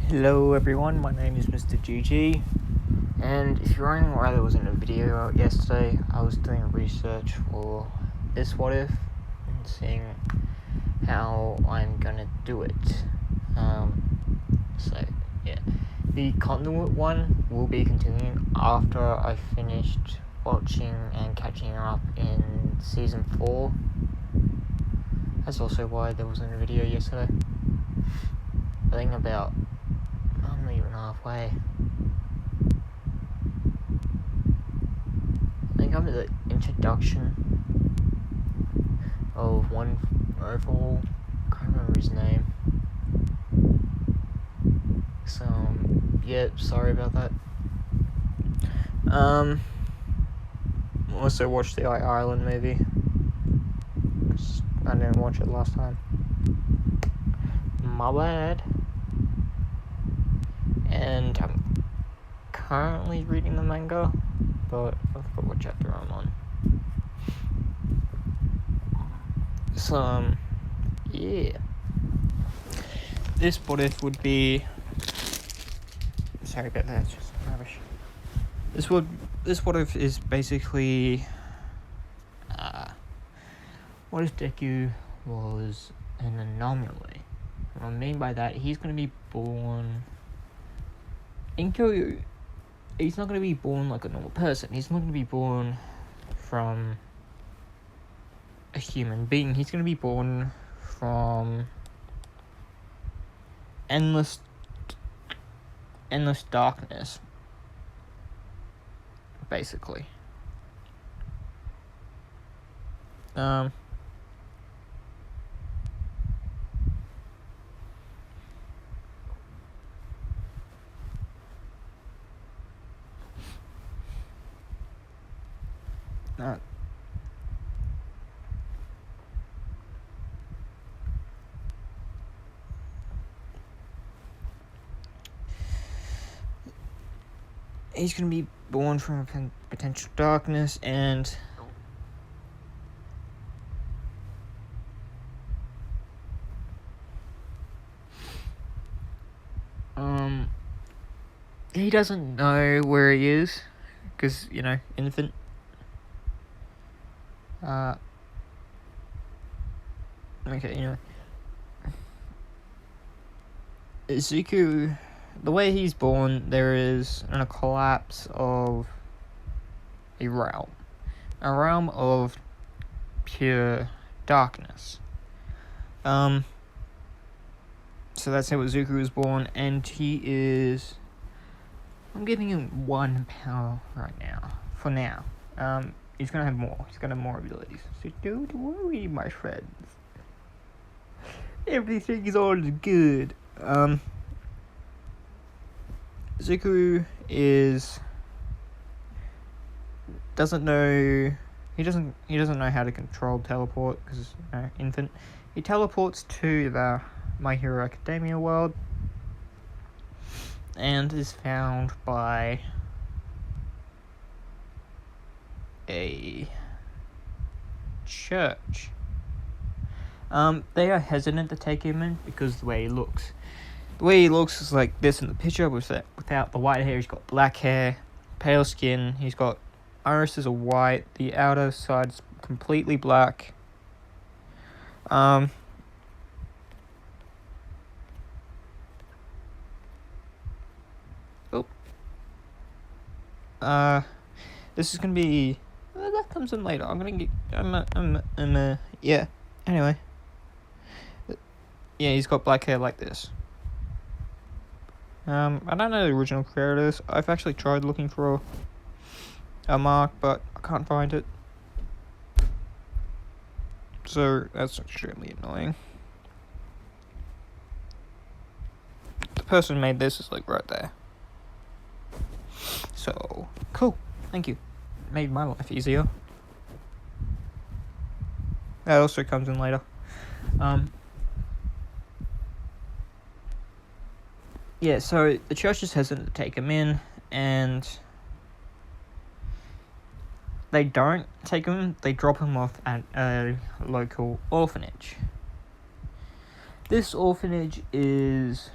Hello everyone, my name is Mr. GG, and if you're wondering why there wasn't a video out yesterday, I was doing research for this what if and seeing how I'm gonna do it. So yeah, the conduit one will be continuing after I finished watching and catching up in season 4. That's also why there wasn't a video yesterday. I think I'm not even halfway. I think I'm at the introduction of one overall. Can't remember his name. So yeah, sorry about that. Also watched the Island movie. I didn't watch it last time. My bad. And I'm currently reading the manga, but I forgot what chapter I'm on. So, yeah. This what if would be... Sorry about that, it's just rubbish. This what if is basically... what if Deku was an anomaly? What I mean by that, he's going to be born... he's not going to be born like a normal person. He's not going to be born from a human being. He's going to be born from endless darkness, basically. He's going to be born from potential darkness, and he doesn't know where he is, because, infant. Okay, Zuko, the way he's born, there is a collapse of a realm of pure darkness. So that's how Zuko was born, and he is... I'm giving him 1 power right now, for now. He's gonna have more. He's gonna have more abilities. So don't worry, my friends. Everything is all good. Zuko doesn't know how to control teleport because infant. He teleports to the My Hero Academia world and is found by a church. They are hesitant to take him in because the way he looks. The way he looks is like this in the picture, without the white hair. He's got black hair, pale skin. He's got irises are white. The outer side's completely black. This is gonna be... that comes in later. I'm gonna get... yeah. Anyway. Yeah, he's got black hair like this. I don't know the original creators. I've actually tried looking for a mark, but I can't find it. So, that's extremely annoying. The person who made this is like right there. So, cool. Thank you. Made my life easier. That also comes in later. Yeah, so the church is hesitant to take him in, and they don't take him, they drop him off at a local orphanage. This orphanage is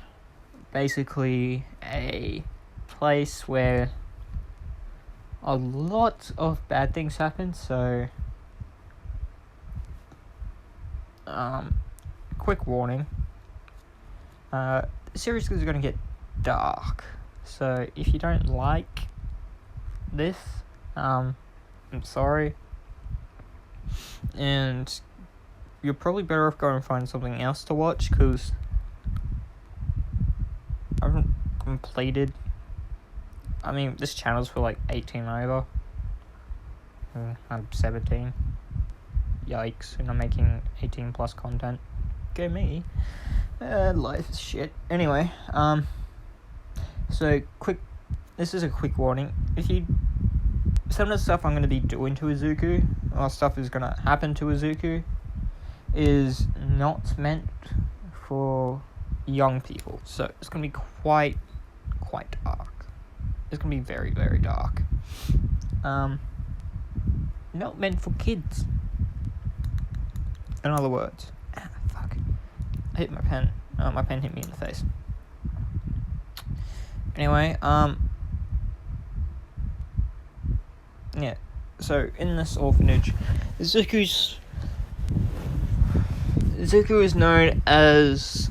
basically a place where a lot of bad things happen, so quick warning, the series is going to get dark, so if you don't like this, I'm sorry, and you're probably better off going and find something else to watch, because I haven't completed, this channel's for like 18 over, I'm 17, yikes, and I'm making 18 plus content, go me, life is shit. Anyway, so this is a quick warning, some of the stuff I'm going to be doing to Izuku, or stuff is going to happen to Izuku, is not meant for young people, so it's going to be quite dark. It's going to be very, very dark. Not meant for kids. In other words, fuck, I hit my pen. My pen hit me in the face. Anyway, yeah. So in this orphanage, Zuku is known as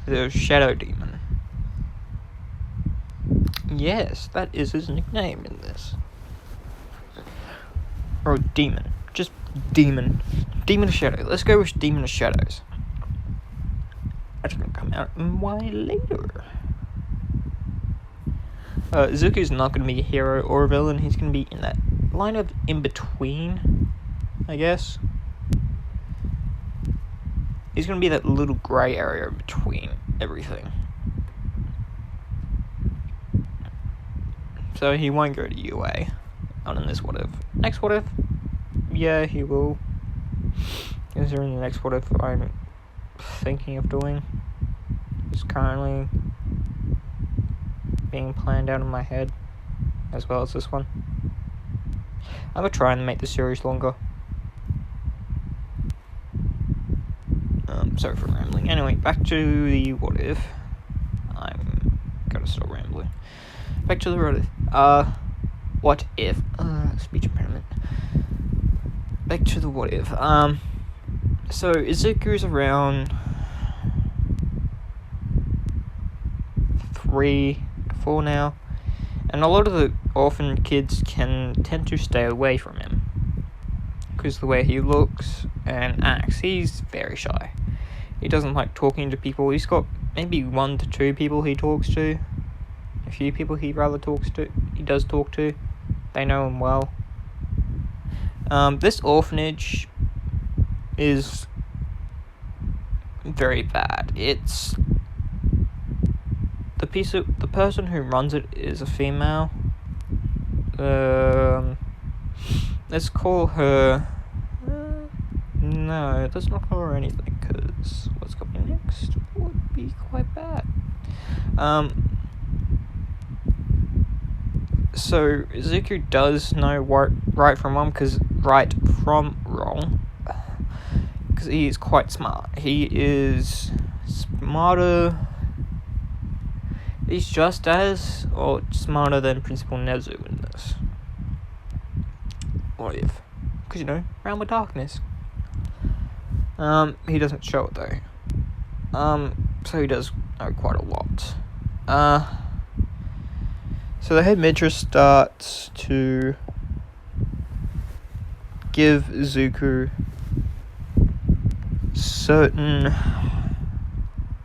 the Shadow Demon. Yes, that is his nickname in this. Or Demon. Just Demon. Demon of Shadow. Let's go with Demon of Shadows. That's gonna come out way later. Zuko's not gonna be a hero or a villain. He's gonna be in that line of in between, I guess. He's gonna be that little grey area in between everything. So he won't go to UA. Not in this what if. Next what if? Yeah, he will. Considering the next what if I'm thinking of doing is currently being planned out in my head, as well as this one. I'm gonna try and make the series longer. Sorry for rambling. Anyway, back to the what if. I'm gonna stop rambling. Back to the what if. What if? Speech impediment. Back to the what if. So Izuku's around 3 to 4 now, and a lot of the orphan kids can tend to stay away from him because the way he looks and acts. He's very shy. He doesn't like talking to people. He's got maybe 1 to 2 people he talks to. A few people he does talk to. They know him well. This orphanage is very bad. It's the person who runs it is a female. Let's call her. No, let's not call her anything, because what's coming next would be quite bad. So Zuko does know right from wrong, because he is quite smart. He is smarter. He's just as, or smarter than Principal Nezu in this. What if? Because, Realm of Darkness. He doesn't show it though. So he does know quite a lot. So the head mistress starts to give Zuko certain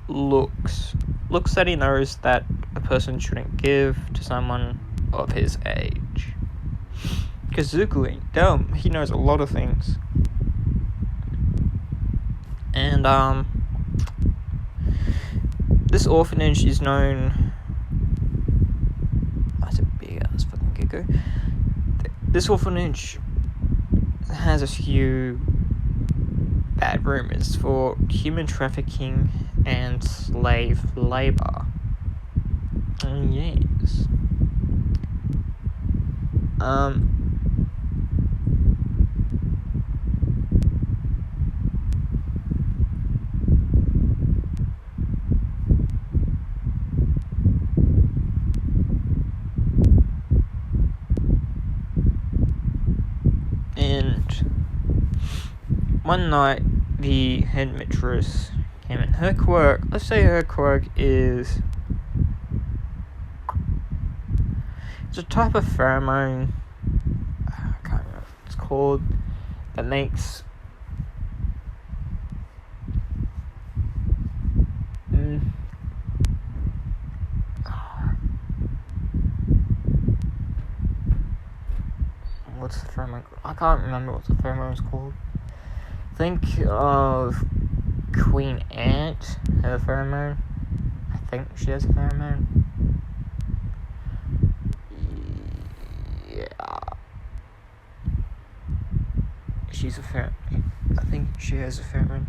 looks that he knows that a person shouldn't give to someone of his age. Because Zuko ain't dumb. He knows a lot of things. And, this orphanage is known... That's a big ass fucking gecko. This orphanage has a few bad rumors for human trafficking and slave labor. Yes. And one night, the headmistress came in. Her quirk, let's say her quirk is... It's a type of pheromone, I can't remember what it's called, that makes... What's the pheromone? I can't remember what the pheromone's called. Think of Queen Ant, her pheromone. I think she has a pheromone. Yeah. She's a pheromone. I think she has a pheromone.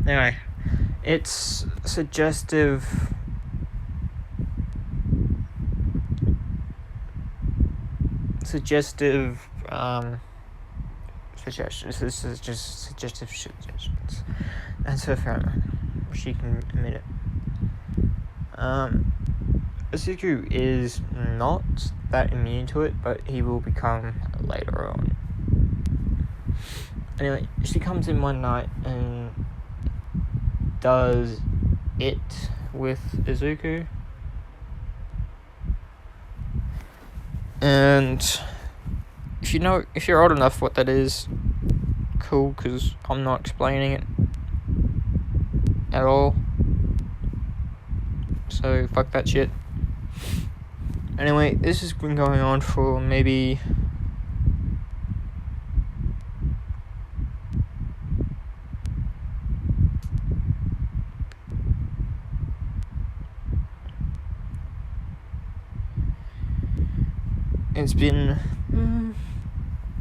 Anyway, it's suggestive. Suggestions. This is just suggestive suggestions. That's her pheromone. She can admit it. Deku is not that immune to it, but he will become later on. Anyway, she comes in one night and does it with Izuku. And if you're old enough what that is, cool, because I'm not explaining it at all. So fuck that shit. Anyway, this has been going on for maybe it's been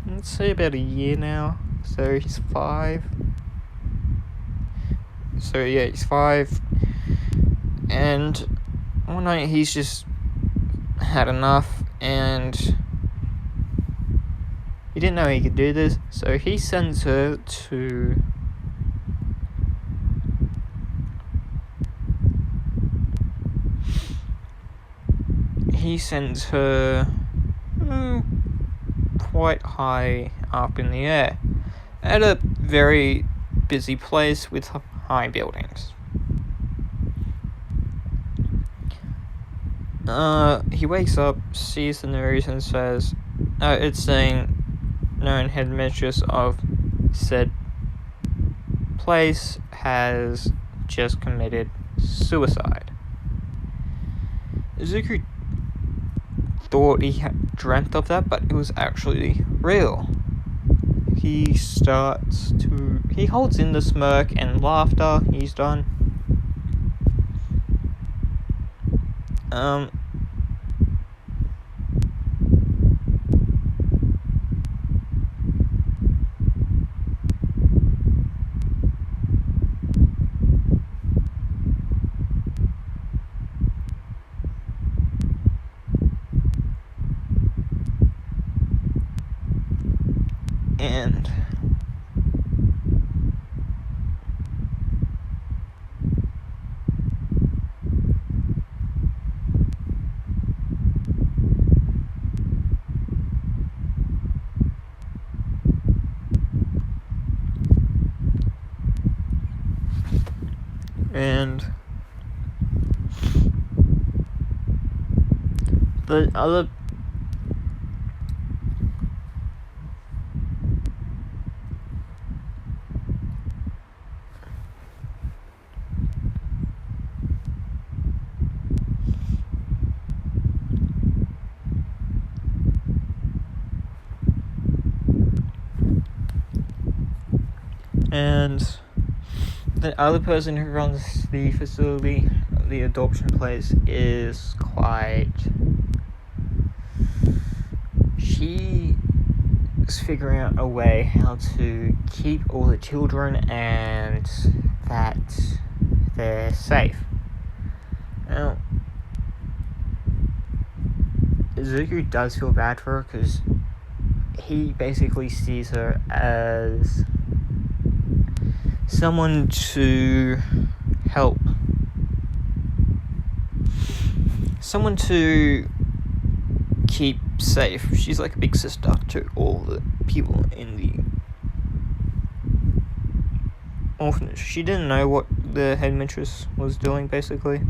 let's say about a year now. So he's 5. So yeah, he's 5. And one night he's just had enough, and he didn't know he could do this, so he sends her to quite high up in the air at a very busy place with high buildings. He wakes up, sees the news, and says, it's saying known headmistress of said place has just committed suicide. Izuku thought he had dreamt of that, but it was actually real. He holds in the smirk and laughter. He's done. And the other person who runs the facility, the adoption place, is she is figuring out a way how to keep all the children and that they're safe. Now, Izuku does feel bad for her because he basically sees her as someone to help, keep safe. She's like a big sister to all the people in the orphanage. She didn't know what the headmistress was doing, basically.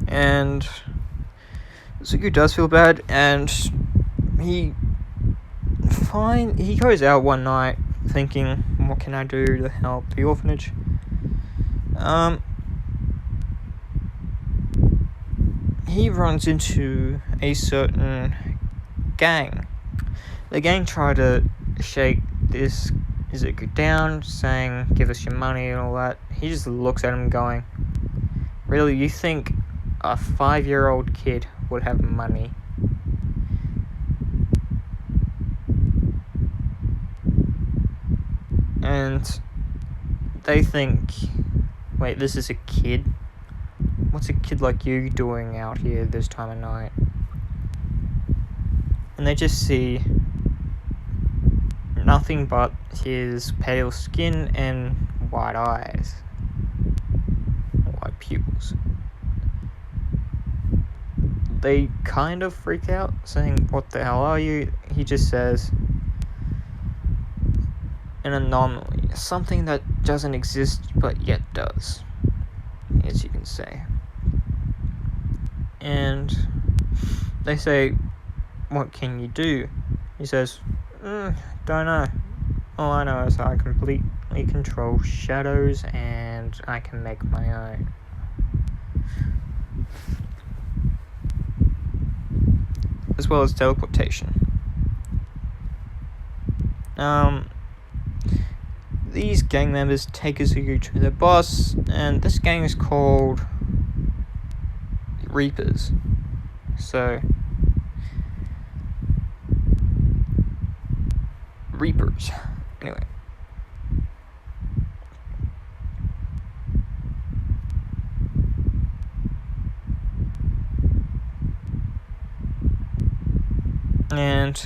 And Zuko does feel bad, and he goes out one night thinking, what can I do to help the orphanage? He runs into a certain gang. The gang try to shake this Zuko down, saying, give us your money and all that. He just looks at him going, really, you think a 5-year-old kid would have money? And they think, wait, this is a kid? What's a kid like you doing out here this time of night? And they just see nothing but his pale skin and white eyes. White pupils. They kind of freak out, saying, what the hell are you? He just says, an anomaly. Something that doesn't exist but yet does, as you can say. And they say, what can you do? He says, don't know. All I know is I completely control shadows and I can make my own. As well as teleportation. These gang members take Zuko to their boss, and this gang is called Reapers. So, Reapers. Anyway. And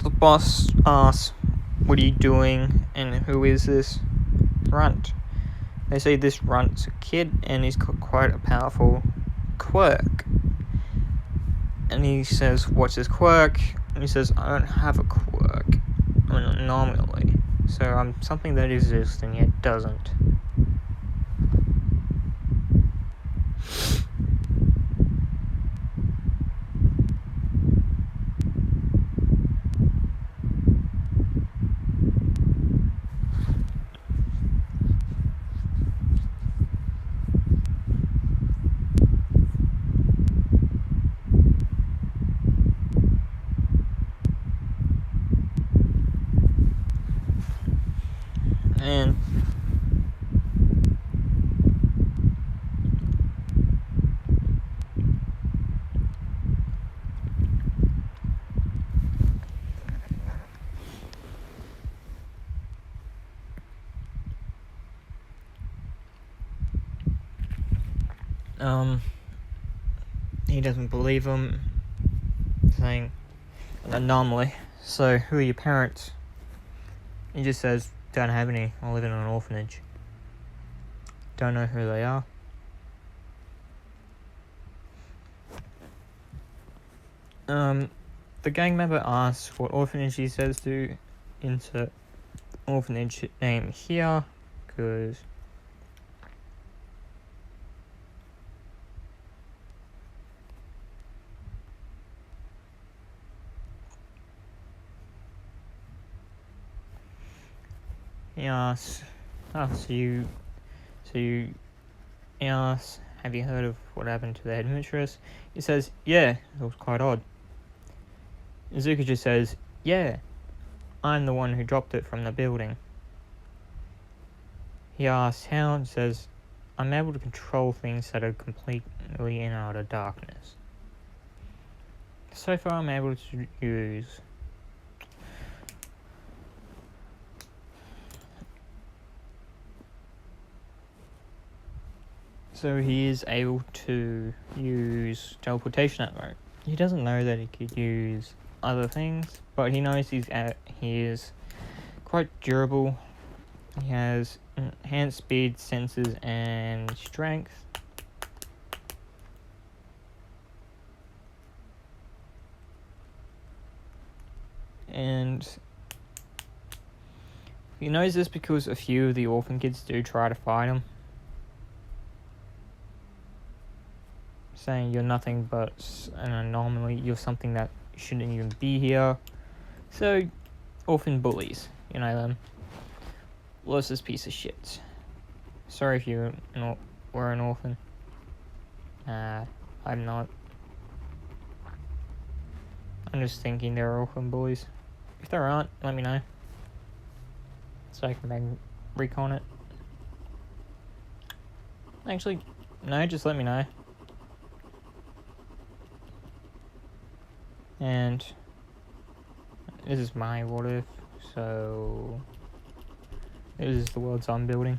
the boss asks, what are you doing and who is this runt? They say this runt's a kid and he's got quite a powerful quirk. And he says, what's his quirk? And he says, I don't have a quirk. I'm an anomaly. So I'm something that exists and yet doesn't. And he doesn't believe him, saying an anomaly. So who are your parents? He just says, don't have any, I live in an orphanage. Don't know who they are. The gang member asks what orphanage he says to, insert orphanage name here, because he asks, he asks, have you heard of what happened to the headmistress? He says, yeah, it was quite odd. Zuko just says, yeah, I'm the one who dropped it from the building. He asks how, and says, I'm able to control things that are completely in outer darkness. So far I'm able to use so he is able to use teleportation at the moment. He doesn't know that he could use other things, but he knows he is quite durable. He has enhanced speed, senses, and strength. And he knows this because a few of the orphan kids do try to fight him, saying you're nothing but an anomaly, you're something that shouldn't even be here. So, orphan bullies, you know them. Losa's piece of shit. Sorry if you were an orphan. I'm not. I'm just thinking they're orphan bullies. If there aren't, let me know, so I can then recon it. Actually, no, just let me know. And this is my what if, so this is the worlds I'm building.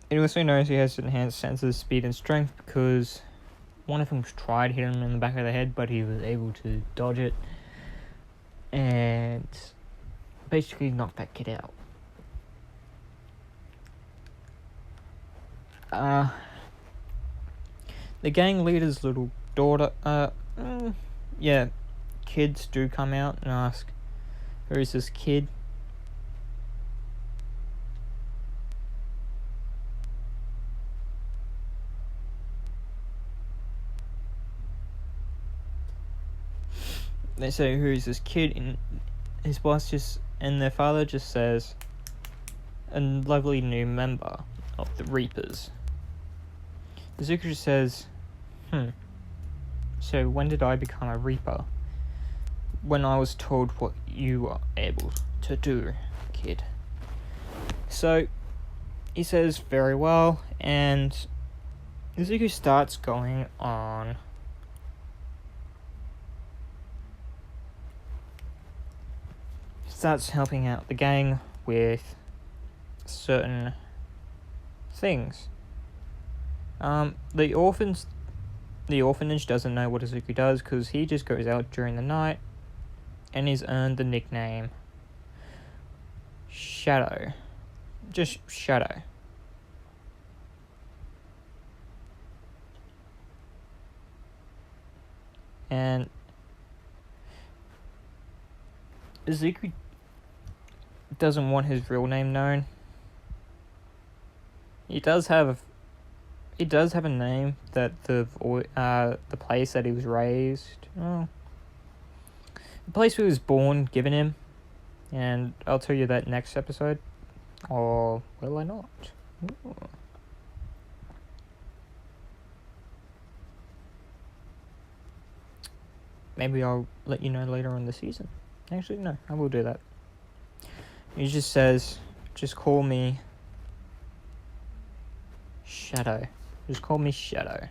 It also knows he has enhanced senses, speed, and strength because one of them tried hitting him in the back of the head, but he was able to dodge it and basically knock that kid out. The gang leader's little daughter, kids do come out and ask, who is this kid? They say, who is this kid? And his boss and their father just says, a lovely new member of the Reapers. Deku says, so when did I become a Reaper? When I was told what you were able to do, kid. So, he says, very well, and Deku starts going on starts helping out the gang with certain things. The orphanage doesn't know what Deku does because he just goes out during the night and he's earned the nickname Shadow. Just Shadow. And Deku doesn't want his real name known. He does have a name that the place that he was raised, the place where he was born, given him, and I'll tell you that next episode, or will I not? Ooh. Maybe I'll let you know later in the season. Actually, no, I will do that. He just says, just call me Shadow. Just call me Shadow.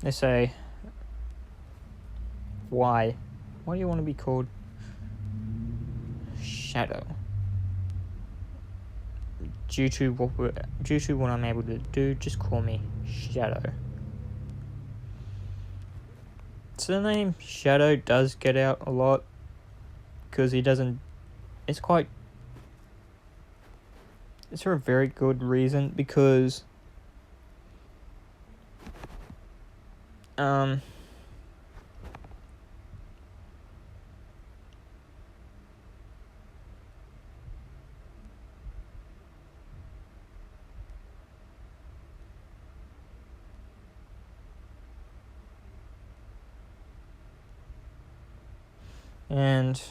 They say, why? Why do you want to be called Shadow? Due to what I'm able to do, just call me Shadow. So the name Shadow does get out a lot because he doesn't. It's for a very good reason because and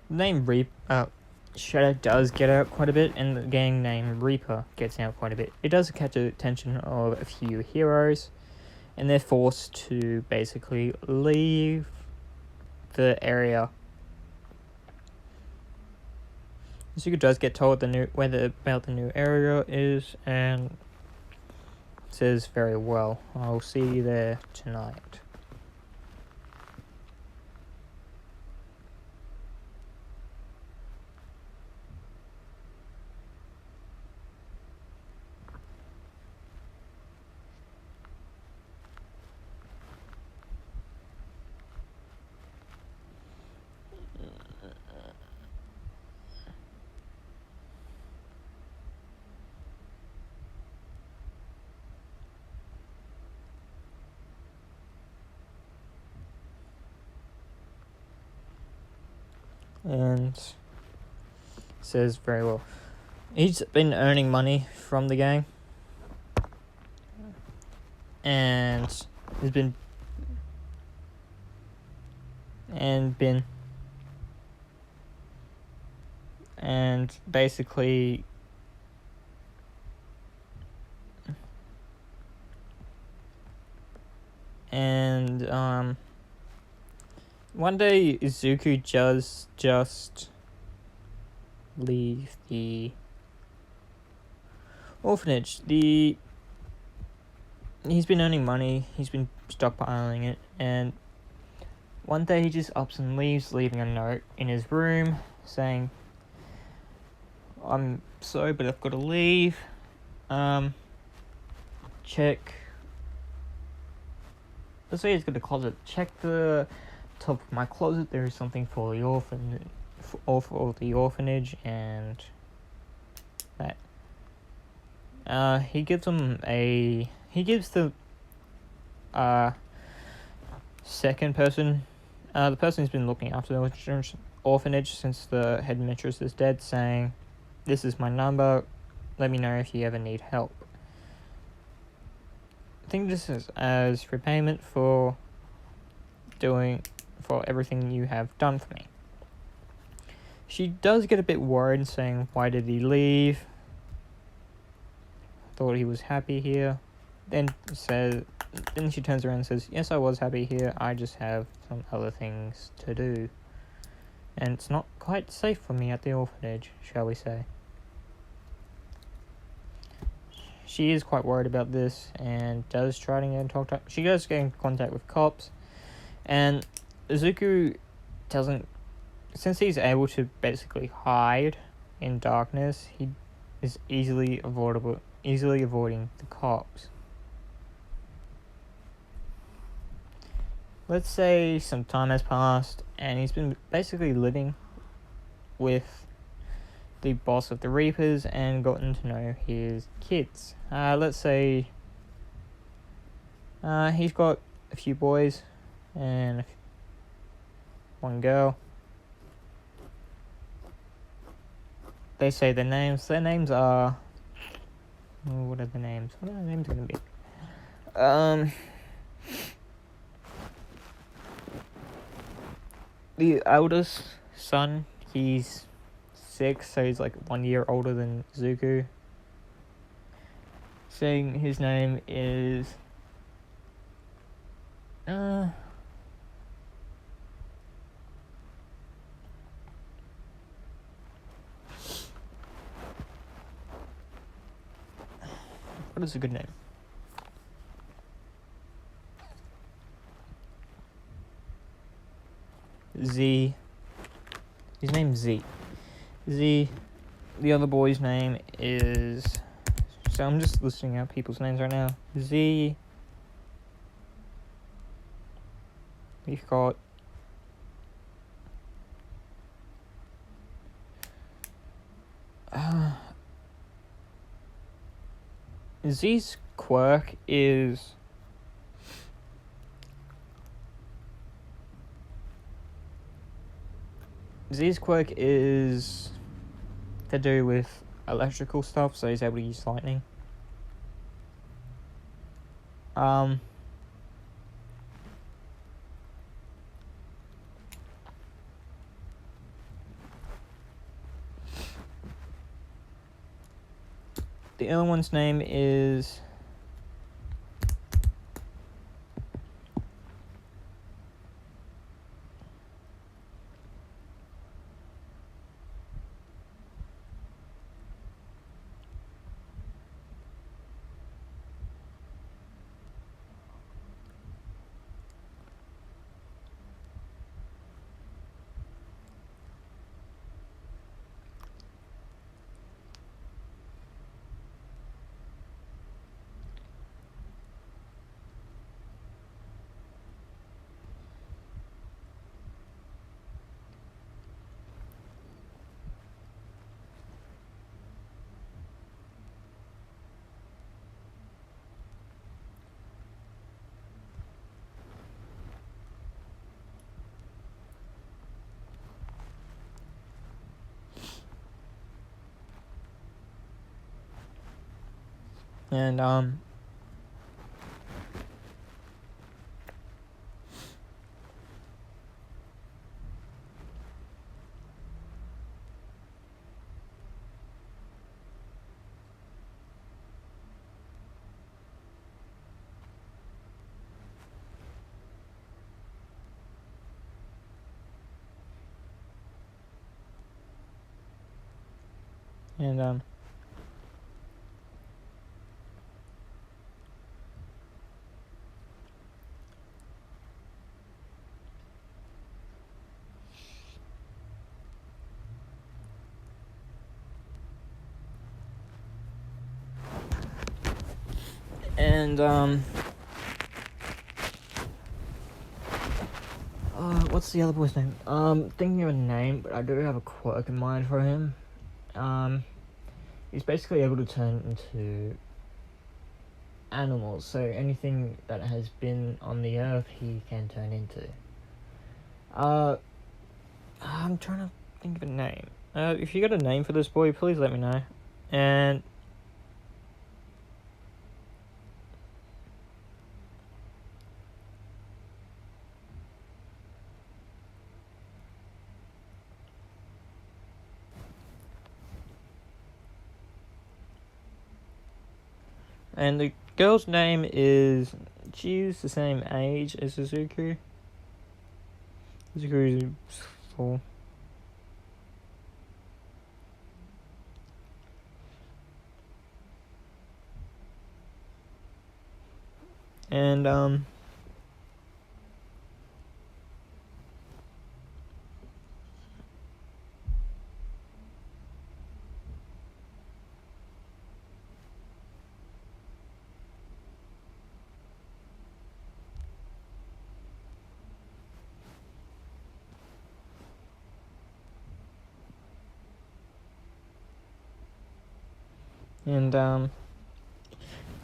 the name Shadow does get out quite a bit, and the gang name Reaper gets out quite a bit. It does catch the attention of a few heroes, and they're forced to basically leave the area. Zuko does get told about the new area is, and says very well, I'll see you there tonight. And says very well. He's been earning money from the gang, and has been and basically one day Izuku just leave the orphanage. He's been earning money, he's been stockpiling it, and one day he just ups and leaves, leaving a note in his room saying, I'm sorry, but I've got to leave. Check. Let's say he's got a closet. Check the top of my closet. There is something for the orphanage, and that. He gives the second person, the person who's been looking after the orphanage since the headmistress is dead, saying, this is my number, let me know if you ever need help. I think this is as repayment for everything you have done for me. She does get a bit worried, saying, why did he leave? Thought he was happy here. Then she turns around and says, yes, I was happy here, I just have some other things to do. And it's not quite safe for me at the orphanage, shall we say. She is quite worried about this, and does try to she does get in contact with cops, and Izuku since he's able to basically hide in darkness, he is easily avoiding the cops. Let's say some time has passed, and he's been basically living with the boss of the Reapers and gotten to know his kids. Let's say he's got a few boys and one girl. They say their names. Their names are... what are the names? What are the names going to be? The eldest son, he's 6, so he's like 1 year older than Zuko. Saying his name is what is a good name? Z. His name's Z. Z. The other boy's name is... So I'm just listing out people's names right now. Z. We've got... Z's quirk is... Z's quirk is to do with electrical stuff, so he's able to use lightning. The other one's name is And and um and what's the other boy's name? Thinking of a name, but I do have a quirk in mind for him. He's basically able to turn into animals, so anything that has been on the earth he can turn into. I'm trying to think of a name. If you got a name for this boy, please let me know. And the girl's name is, she's the same age as Suzuku. Suzuku is 4. And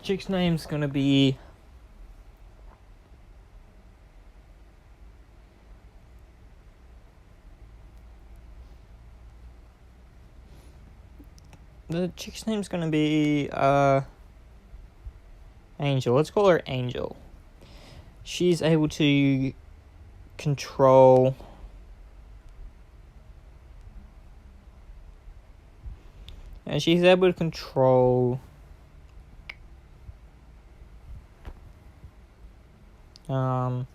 chick's name's gonna be Angel. Let's call her Angel. She's able to control um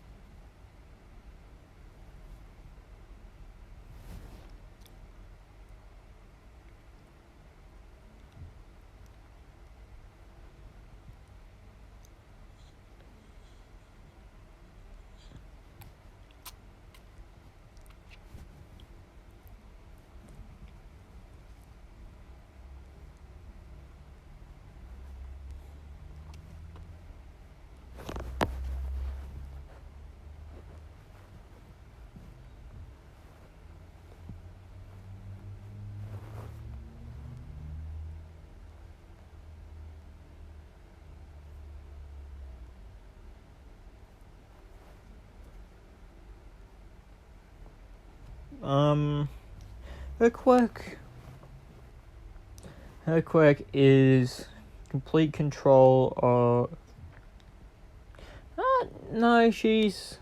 her quirk is complete control of no, she's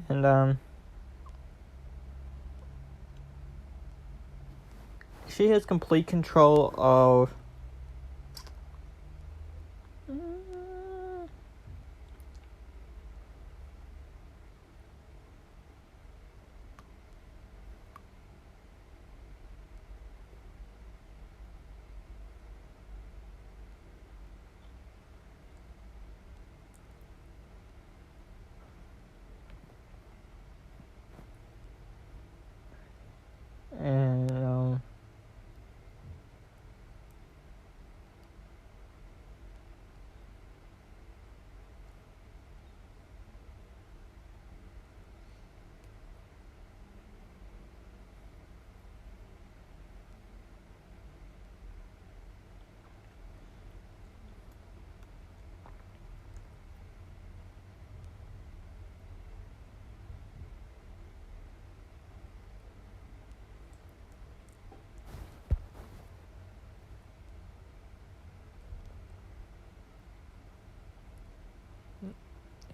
and she has complete control of and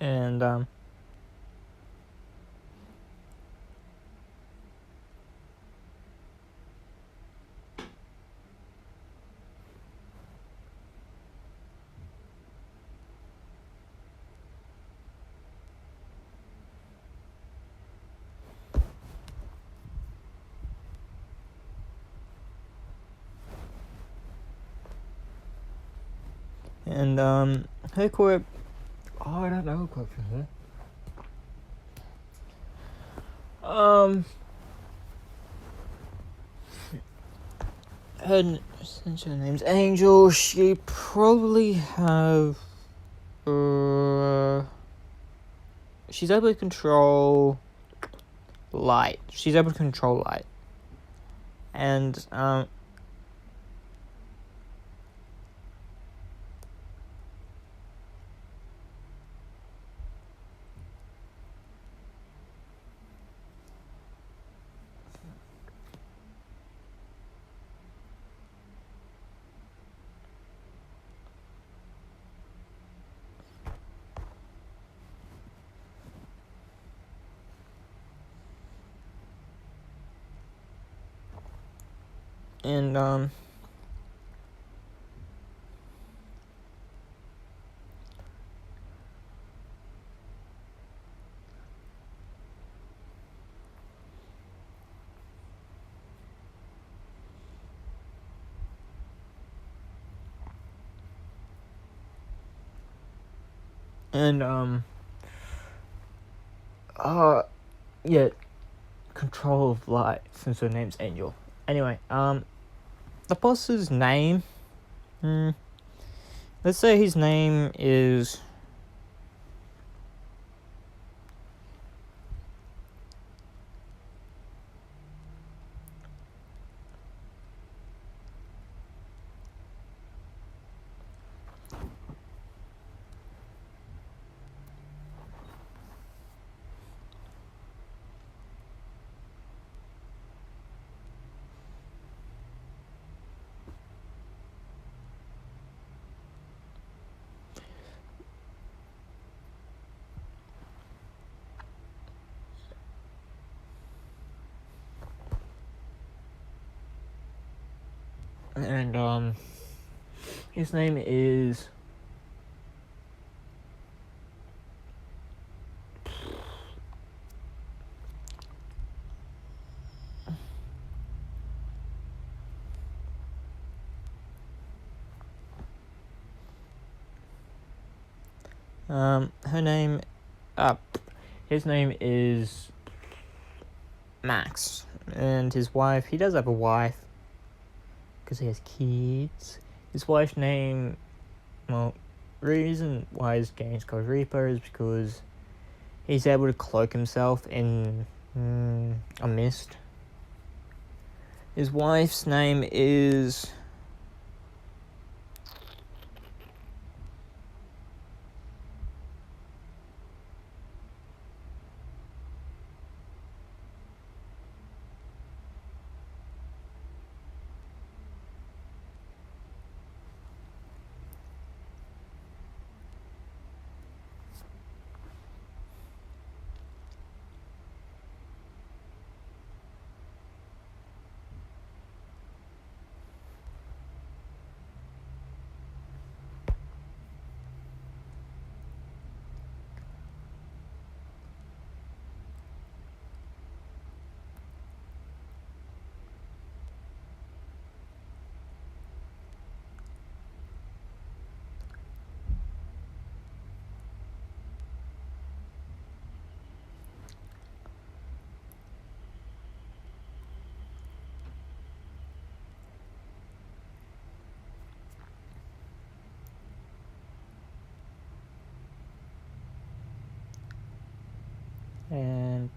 And her quote. Oh, I don't know a quote from her. Since her name's Angel, she probably have. She's able to control light. She's able to control light, and yeah, control of light since her name's Angel. Anyway, the boss's name. Let's say his name is. And his name is. Her name. His name is Max, and his wife. He does have a wife because he has kids. His wife's name. Well, reason why his game's called Reaper is because he's able to cloak himself in a mist. His wife's name is. And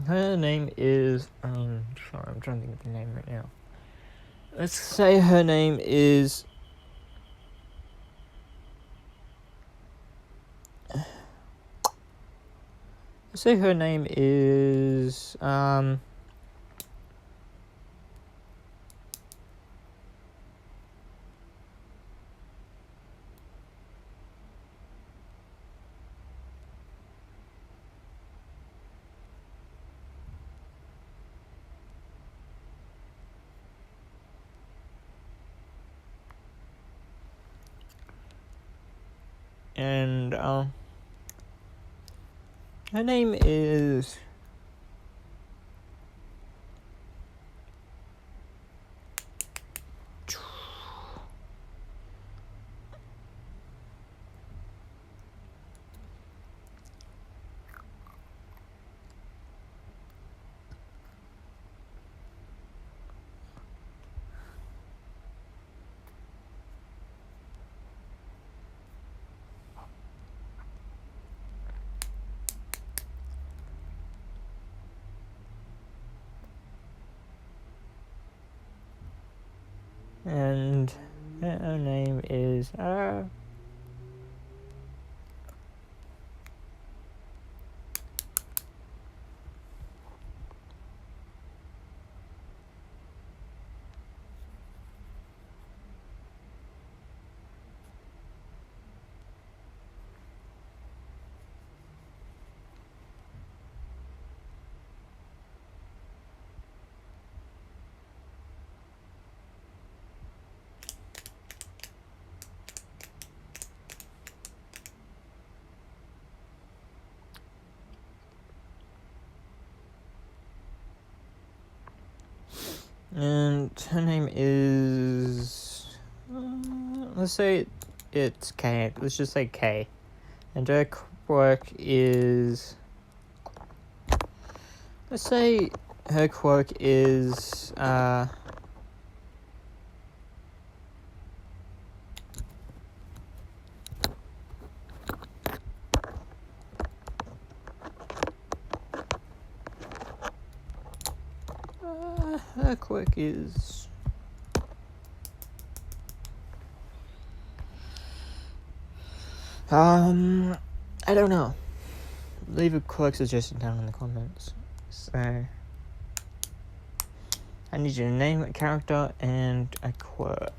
her name is sorry, I'm trying to think of the name right now. Let's say her name is. Let's say her name is and her name is and her name is let's say it's K. Let's just say K. And her quirk is, let's say her quirk is her quirk is I don't know. Leave a quirk suggestion down in the comments. So I need you to name a character and a quirk.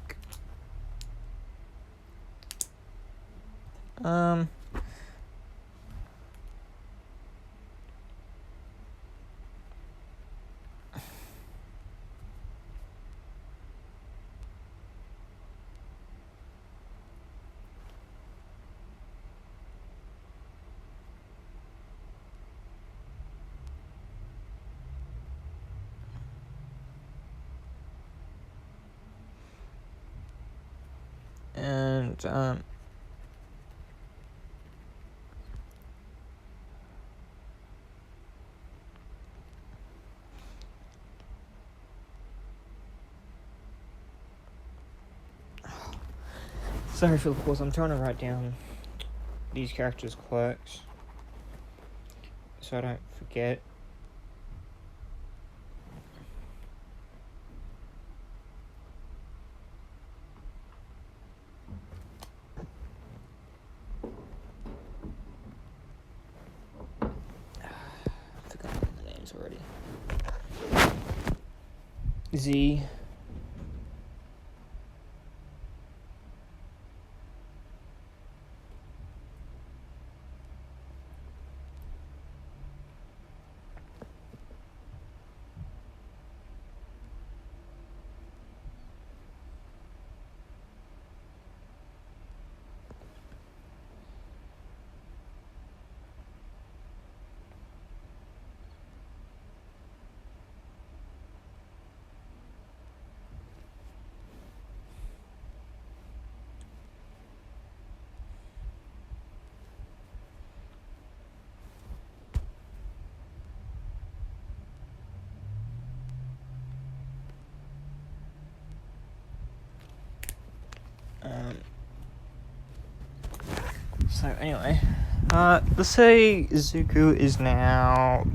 And sorry for the pause, I'm trying to write down these characters' quirks so I don't forget. I've forgotten the names already. Z. So anyway, let's say Zuko is now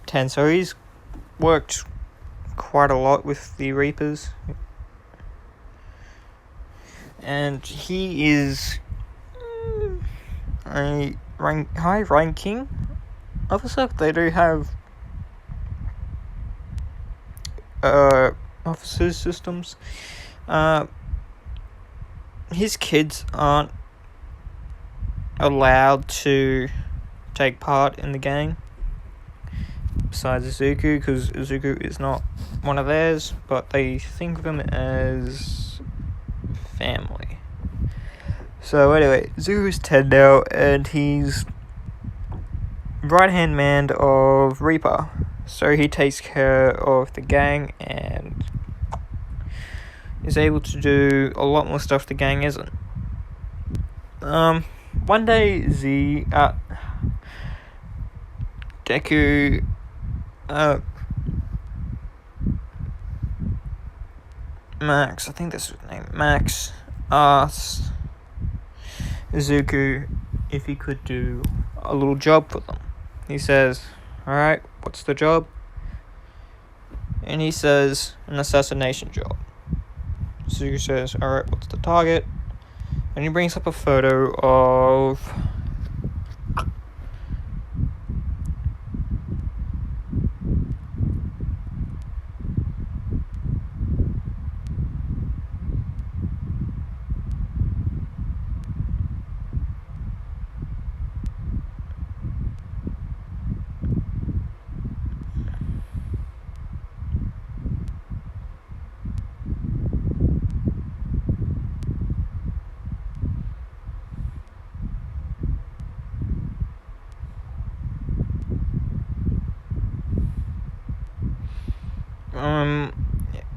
10, so he's worked quite a lot with the Reapers. And he is a high-ranking officer. They do have officer systems. His kids aren't allowed to take part in the game besides Zuko, because Zuko is not one of theirs, but they think of him as family. So anyway, Zuku's 10 now, and he's right-hand man of Reaper. So he takes care of the gang and is able to do a lot more stuff the gang isn't. One day Deku, Max, I think that's his name, Max, asks Zuku if he could do a little job for them. He says, alright, what's the job? And he says, an assassination job. Zuku says, alright, what's the target? And he brings up a photo of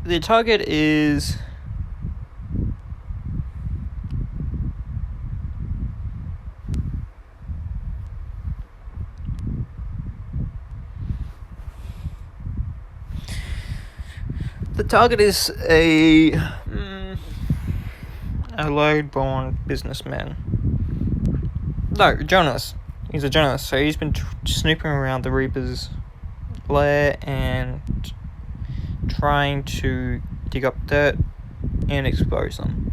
the target is a load-born businessman. No, journalist. He's a journalist, so he's been snooping around the Reaper's lair and trying to dig up dirt and expose them.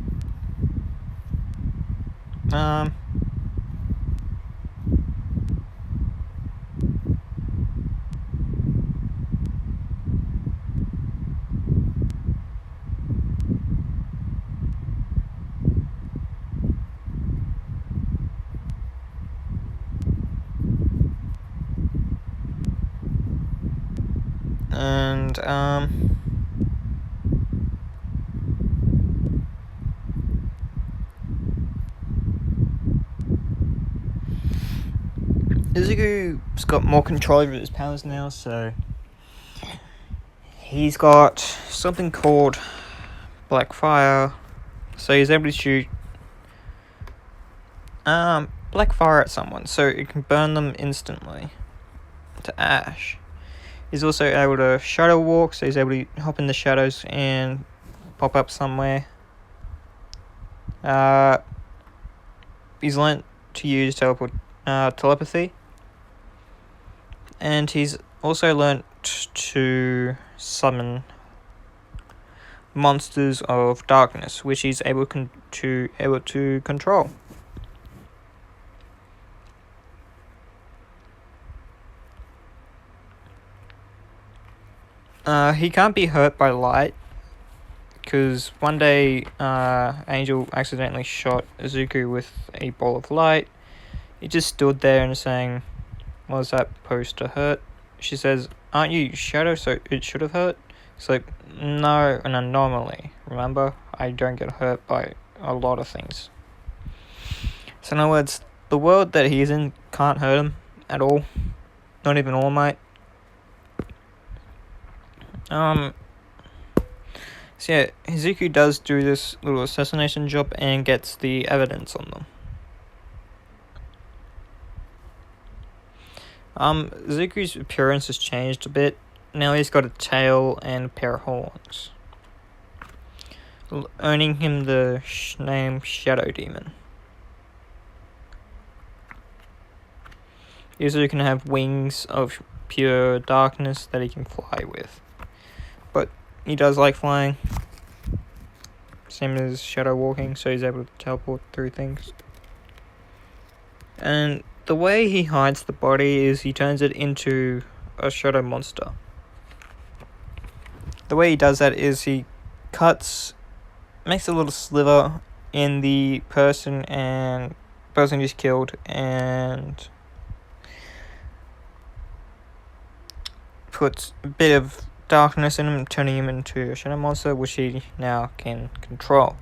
Izuku's got more control over his powers now, so he's got something called Black Fire, so he's able to shoot black fire at someone, so it can burn them instantly to ash. He's also able to shadow walk, so he's able to hop in the shadows and pop up somewhere. He's learnt to use telepathy, and he's also learnt to summon monsters of darkness, which he's able to control. He can't be hurt by light, because one day Angel accidentally shot Izuku with a ball of light. He just stood there and saying, "Was that supposed to hurt?" She says, "Aren't you Shadow, so it should have hurt?" He's like, "No, an anomaly. Remember, I don't get hurt by a lot of things." So in other words, the world that he's in can't hurt him at all. Not even All Might. So yeah, Izuku does do this little assassination job and gets the evidence on them. Izuku's appearance has changed a bit. Now he's got a tail and a pair of horns, earning him the name Shadow Demon. Izuku can have wings of pure darkness that he can fly with. But he does like flying. Same as shadow walking, so he's able to teleport through things. And the way he hides the body is he turns it into a shadow monster. The way he does that is he makes a little sliver in the person he's killed, and puts a bit of darkness in him, turning him into a shadow monster, which he now can control.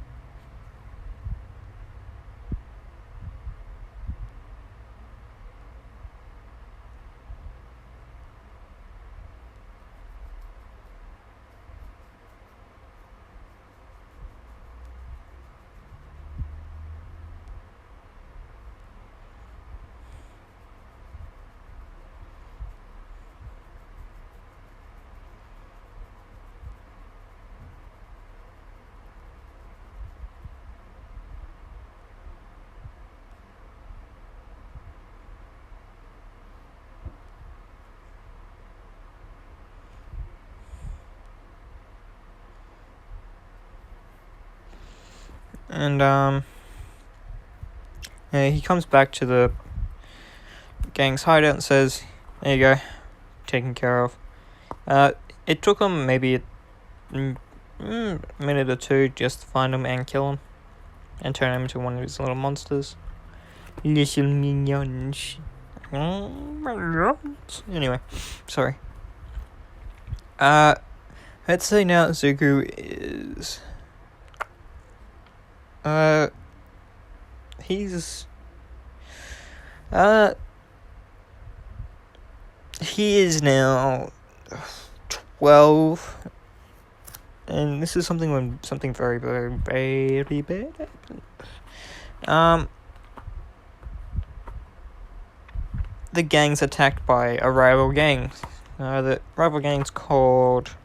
And yeah, he comes back to the gang's hideout and says, "There you go, taken care of." It took him maybe a minute or two just to find him and kill him, and turn him into one of his little monsters, little minions. Anyway, sorry. Let's say now Zuko is he's he is now 12, and this is something very, very, very bad happened. The gang's attacked by a rival gang. The rival gang's called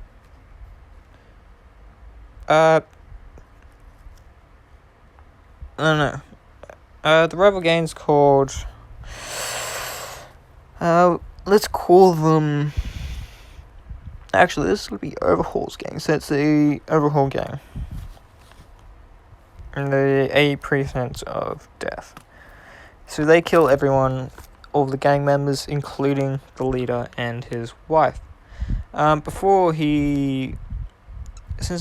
I don't know. The rival gang's called let's call them. Actually, this would be Overhaul's gang, so it's the Overhaul gang. And the A precinct of death. So they kill everyone, all the gang members, including the leader and his wife. Since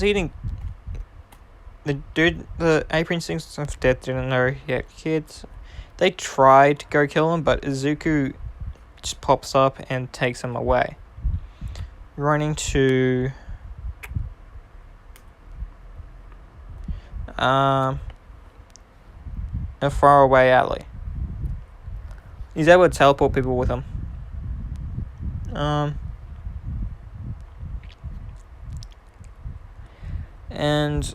he didn't, the A precinct of death didn't know he had kids. They tried to go kill him, but Izuku just pops up and takes him away, running to a faraway alley. He's able to teleport people with him. And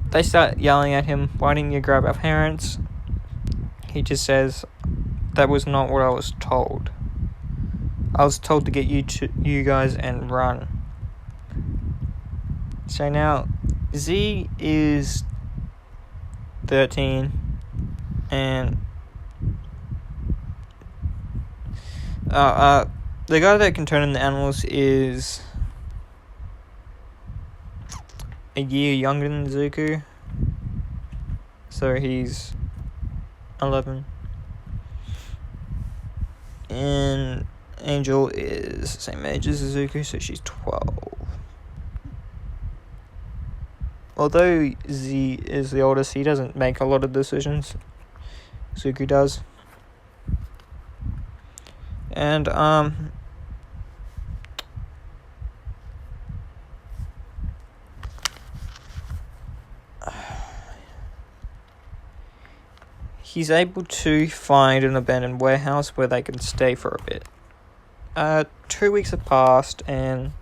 they start yelling at him, "Why didn't you grab our parents?" He just says, "That was not what I was told. I was told to get you guys and run." So now Z is 13, and the guy that can turn into animals is a year younger than Zuko, so he's 11, and Angel is the same age as Zuko, so she's 12. Although Z is the oldest, he doesn't make a lot of decisions. Zuko does. And he's able to find an abandoned warehouse where they can stay for a bit. 2 weeks have passed, and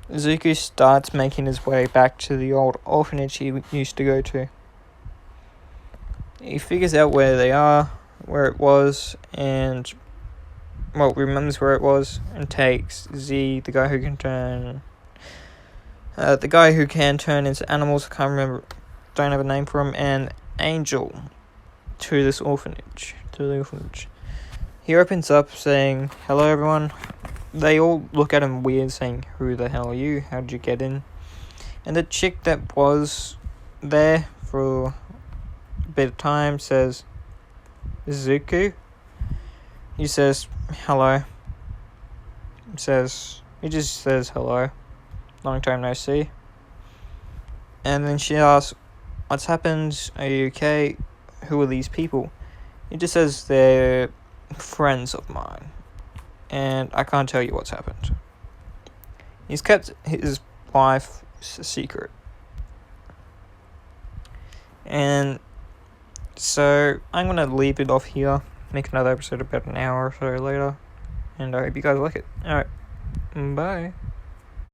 Zuko starts making his way back to the old orphanage he used to go to. He figures out where they are, where it was, and remembers where it was, and takes Z, the guy who can turn into animals. I can't remember, don't have a name for him, and Angel to the orphanage. He opens up saying, "Hello everyone." They all look at him weird, saying, "Who the hell are you? How did you get in?" And the chick that was there for a bit of time says, "Zuko?" He says, "Hello." He just says hello. Long time no see. And then she asks, "What's happened? Are you okay? Who are these people?" He just says, "They're friends of mine, and I can't tell you what's happened." He's kept his wife's secret. And so I'm going to leave it off here, make another episode about an hour or so later, and I hope you guys like it. Alright, bye.